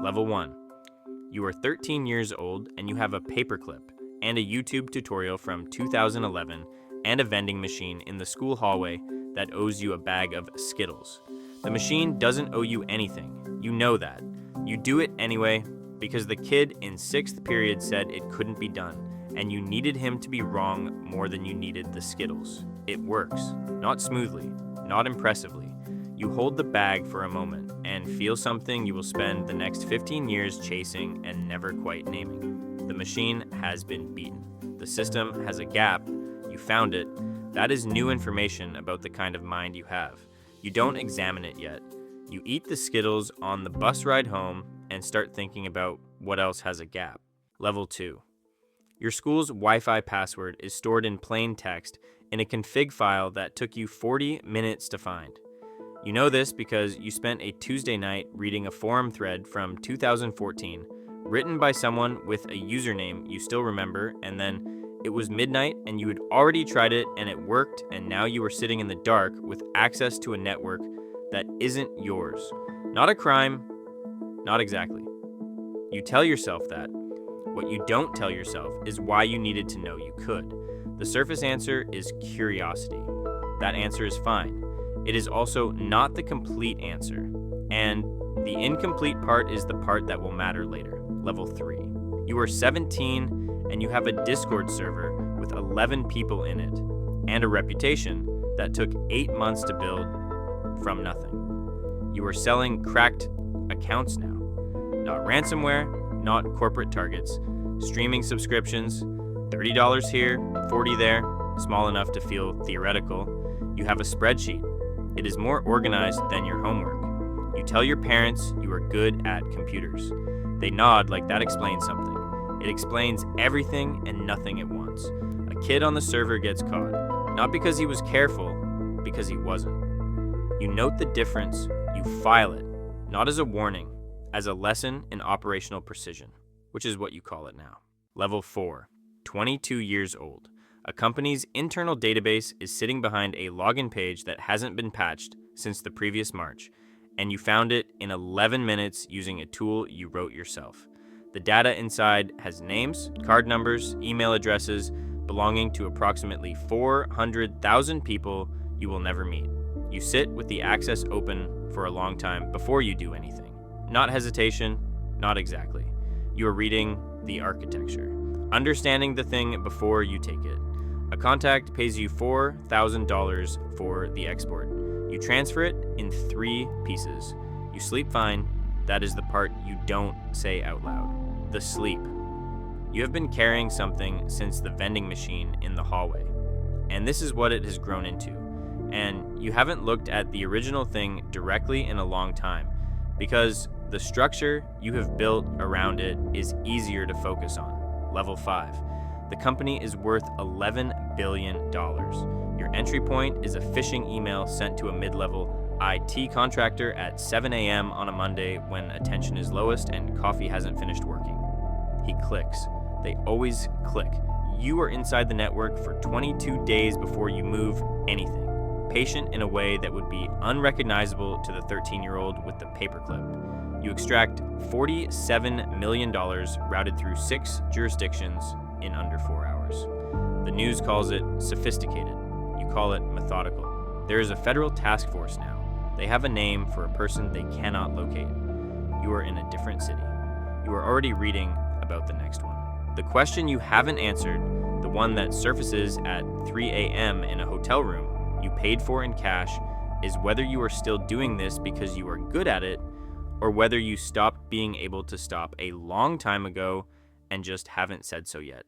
Level 1. You are 13 years old and you have a paperclip and a YouTube tutorial from 2011 and a vending machine in the school hallway that owes you a bag of Skittles. The machine doesn't owe you anything. You know that. You do it anyway because the kid in 6th period said it couldn't be done, and you needed him to be wrong more than you needed the Skittles. It works. Not smoothly, not impressively. You hold the bag for a moment and feel something you will spend the next 15 years chasing and never quite naming. The machine has been beaten. The system has a gap. You found it. That is new information about the kind of mind you have. You don't examine it yet. You eat the Skittles on the bus ride home and start thinking about what else has a gap. Level 2. Your school's Wi-Fi password is stored in plain text in a config file that took you 40 minutes to find. You know this because you spent a Tuesday night reading a forum thread from 2014 written by someone with a username you still remember, and then it was midnight and you had already tried it and it worked, and now you were sitting in the dark with access to a network that isn't yours. Not a crime, not exactly. You tell yourself that. What you don't tell yourself is why you needed to know you could. The surface answer is curiosity. That answer is fine. It is also not the complete answer, and the incomplete part is the part that will matter later. Level 3. You are 17 and you have a Discord server with 11 people in it and a reputation that took 8 months to build from nothing. You are selling cracked accounts now. Not ransomware, not corporate targets. Streaming subscriptions, $30 here, $40 there, small enough to feel theoretical. You have a spreadsheet. It is more organized than your homework. You tell your parents you are good at computers. They nod like that explains something. It explains everything and nothing at once. A kid on the server gets caught, not because he was careful, because he wasn't. You note the difference, you file it, not as a warning, as a lesson in operational precision, which is what you call it now. Level 4, 22 years old. A company's internal database is sitting behind a login page that hasn't been patched since the previous March, and you found it in 11 minutes using a tool you wrote yourself. The data inside has names, card numbers, email addresses belonging to approximately 400,000 people you will never meet. You sit with the access open for a long time before you do anything. Not hesitation, not exactly. You are reading the architecture, understanding the thing before you take it. A contact pays you $4,000 for the export. You transfer it in 3 pieces. You sleep fine. That is the part you don't say out loud. The sleep. You have been carrying something since the vending machine in the hallway, and this is what it has grown into. And you haven't looked at the original thing directly in a long time because the structure you have built around it is easier to focus on. Level 5. The company is worth $11 billion. Your entry point is a phishing email sent to a mid-level IT contractor at 7 a.m. on a Monday when attention is lowest and coffee hasn't finished working. He clicks. They always click. You are inside the network for 22 days before you move anything. Patient in a way that would be unrecognizable to the 13-year-old with the paperclip. You extract $47 million routed through 6 jurisdictions in under 4 hours. The news calls it sophisticated. You call it methodical. There is a federal task force now. They have a name for a person they cannot locate. You are in a different city. You are already reading about the next one. The question you haven't answered, the one that surfaces at 3 a.m. in a hotel room you paid for in cash, is whether you are still doing this because you are good at it, or whether you stopped being able to stop a long time ago and just haven't said so yet.